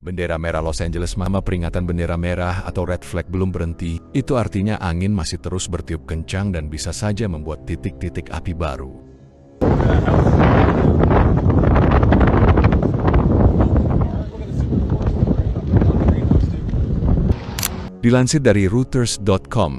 Bendera merah Los Angeles Mama peringatan bendera merah atau red flag belum berhenti, itu artinya angin masih terus bertiup kencang dan bisa saja membuat titik-titik api baru. Dilansir dari Reuters.com,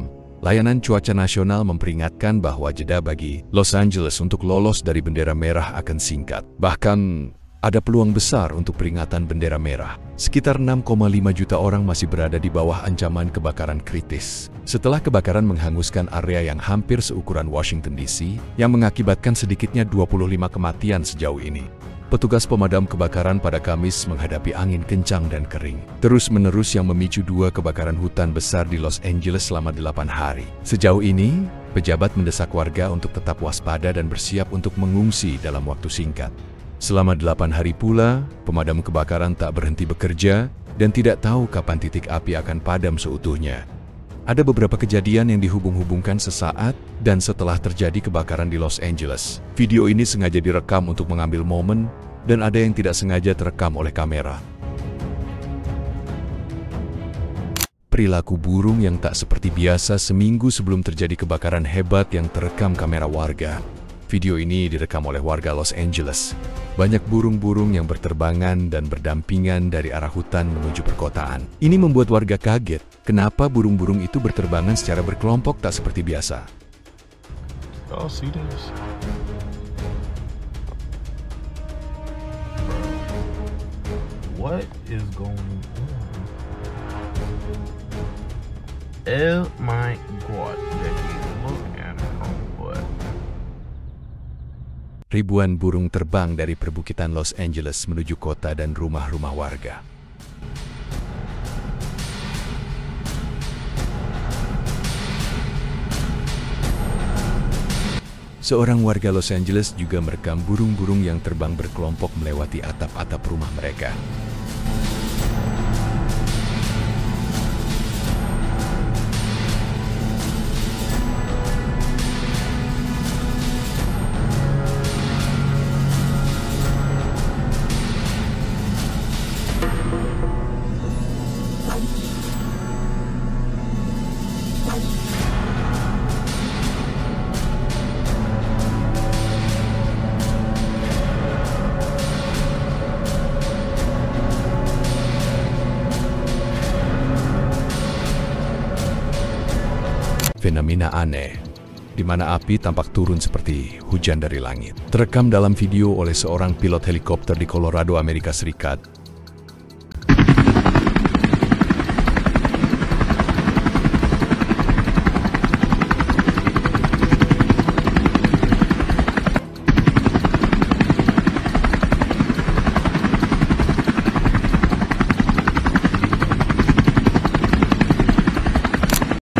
layanan cuaca nasional memperingatkan bahwa jeda bagi Los Angeles untuk lolos dari bendera merah akan singkat. Bahkan, ada peluang besar untuk peringatan bendera merah. Sekitar 6,5 juta orang masih berada di bawah ancaman kebakaran kritis. Setelah kebakaran menghanguskan area yang hampir seukuran Washington DC, yang mengakibatkan sedikitnya 25 kematian sejauh ini. Petugas pemadam kebakaran pada Kamis menghadapi angin kencang dan kering. Terus-menerus yang memicu 2 kebakaran hutan besar di Los Angeles selama 8 hari. Sejauh ini, pejabat mendesak warga untuk tetap waspada dan bersiap untuk mengungsi dalam waktu singkat. Selama 8 hari pula, pemadam kebakaran tak berhenti bekerja dan tidak tahu kapan titik api akan padam seutuhnya. Ada beberapa kejadian yang dihubung-hubungkan sesaat dan setelah terjadi kebakaran di Los Angeles. Video ini sengaja direkam untuk mengambil momen dan ada yang tidak sengaja terekam oleh kamera. Perilaku burung yang tak seperti biasa seminggu sebelum terjadi kebakaran hebat yang terekam kamera warga. Video ini direkam oleh warga Los Angeles. Banyak burung-burung yang berterbangan dan berdampingan dari arah hutan menuju perkotaan. Ini membuat warga kaget. Kenapa burung-burung itu berterbangan secara berkelompok tak seperti biasa? Oh, see this. What is going on? Oh my god, Jackie, look at her butt. Ribuan burung terbang dari perbukitan Los Angeles menuju kota dan rumah-rumah warga. Seorang warga Los Angeles juga merekam burung-burung yang terbang berkelompok melewati atap-atap rumah mereka. Fenomena aneh, di mana api tampak turun seperti hujan dari langit. Terekam dalam video oleh seorang pilot helikopter di Colorado, Amerika Serikat.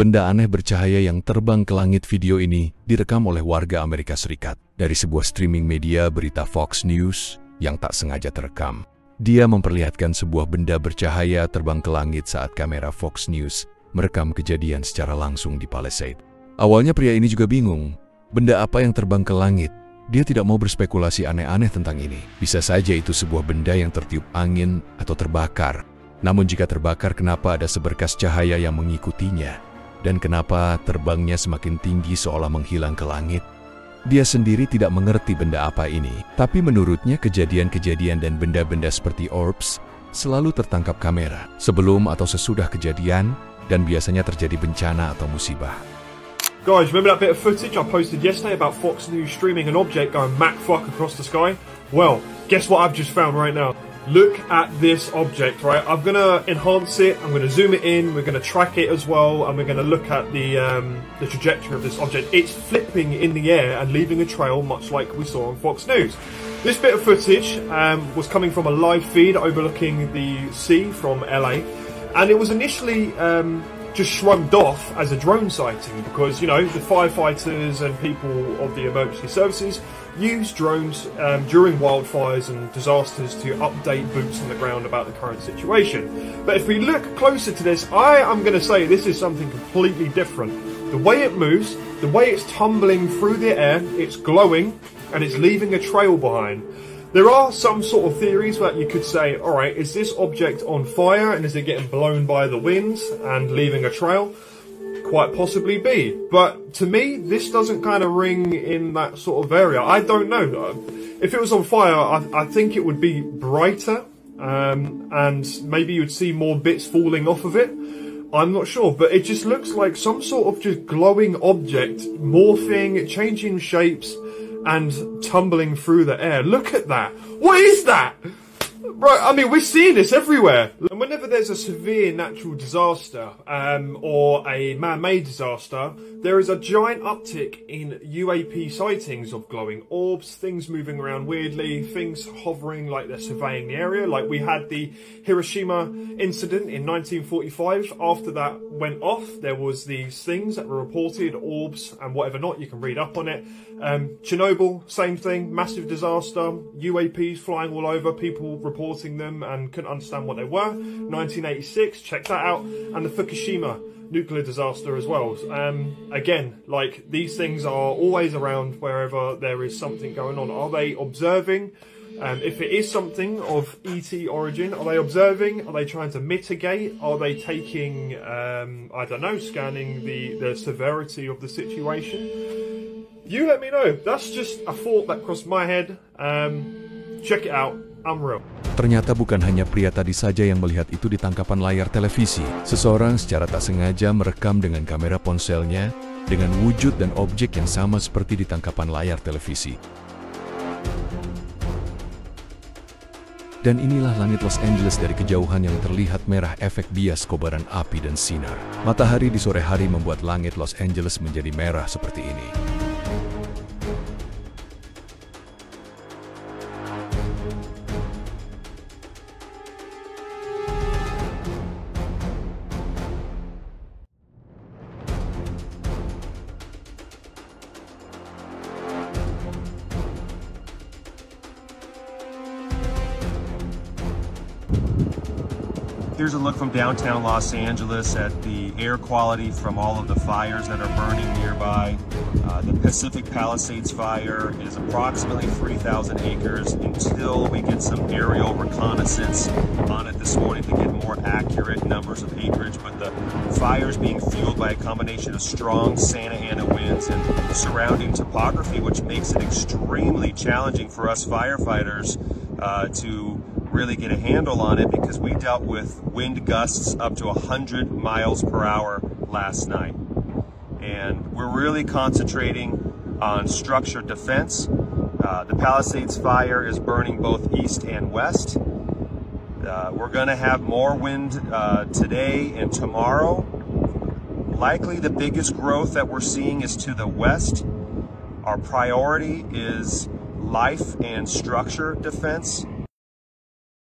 Benda aneh bercahaya yang terbang ke langit. Video ini direkam oleh warga Amerika Serikat dari sebuah streaming media berita Fox News yang tak sengaja terekam. Dia memperlihatkan sebuah benda bercahaya terbang ke langit saat kamera Fox News merekam kejadian secara langsung di Palisade. Awalnya pria ini juga bingung, benda apa yang terbang ke langit? Dia tidak mau berspekulasi aneh-aneh tentang ini. Bisa saja itu sebuah benda yang tertiup angin atau terbakar. Namun jika terbakar, kenapa ada seberkas cahaya yang mengikutinya? Dan kenapa terbangnya semakin tinggi seolah menghilang ke langit? Dia sendiri tidak mengerti benda apa ini, tapi menurutnya kejadian-kejadian dan benda-benda seperti orbs selalu tertangkap kamera sebelum atau sesudah kejadian dan biasanya terjadi bencana atau musibah. Guys, remember that bit of footage I posted yesterday about Fox News streaming an object going Mach fuck across the sky? Well, guess what I've just found right now? Look at this object, right? I'm going to enhance it, I'm going to zoom it in, we're going to track it as well, and we're going to look at the trajectory of this object. It's flipping in the air and leaving a trail much like we saw on Fox News. This bit of footage was coming from a live feed overlooking the sea from LA, and it was initially just shrugged off as a drone sighting because, you know, the firefighters and people of the emergency services use drones during wildfires and disasters to update boots on the ground about the current situation. But if we look closer to this, I am going to say this is something completely different. The way it moves, the way it's tumbling through the air, it's glowing and it's leaving a trail behind. There are some sort of theories that you could say, alright, is this object on fire and is it getting blown by the winds and leaving a trail? Quite possibly be. But to me, this doesn't kind of ring in that sort of area. I don't know. If it was on fire, I think it would be brighter, and maybe you'd see more bits falling off of it. I'm not sure, but it just looks like some sort of just glowing object, morphing, changing shapes, and tumbling through the air. Look at that! What is that? Right, I mean, we're seeing this everywhere. And whenever there's a severe natural disaster, or a man-made disaster, there is a giant uptick in UAP sightings of glowing orbs, things moving around weirdly, things hovering like they're surveying the area. Like we had the Hiroshima incident in 1945. After that went off, there was these things that were reported, orbs and whatever not, you can read up on it. Chernobyl, same thing, massive disaster, UAPs flying all over, people reporting them and couldn't understand what they were. 1986, check that out. And the Fukushima nuclear disaster as well. Again, like, these things are always around wherever there is something going on. Are they observing? If it is something of ET origin, are they observing? Are they trying to mitigate? Are they taking, I don't know, scanning the severity of the situation? You let me know. That's just a thought that crossed my head. Check it out. Unreal. Ternyata bukan hanya pria tadi saja yang melihat itu di tangkapan layar televisi. Seseorang secara tak sengaja merekam dengan kamera ponselnya dengan wujud dan objek yang sama seperti di tangkapan layar televisi. Dan inilah langit Los Angeles dari kejauhan yang terlihat merah efek bias kobaran api dan sinar. Matahari di sore hari membuat langit Los Angeles menjadi merah seperti ini. Here's a look from downtown Los Angeles at the air quality from all of the fires that are burning nearby. The Pacific Palisades fire is approximately 3,000 acres until we get some aerial reconnaissance on it this morning to get more accurate numbers of acreage. But the fire is being fueled by a combination of strong Santa Ana winds and surrounding topography, which makes it extremely challenging for us firefighters to really get a handle on it, because we dealt with wind gusts up to 100 miles per hour last night. And we're really concentrating on structure defense. The Palisades fire is burning both east and west. We're going to have more wind today and tomorrow. Likely the biggest growth that we're seeing is to the west. Our priority is life and structure defense.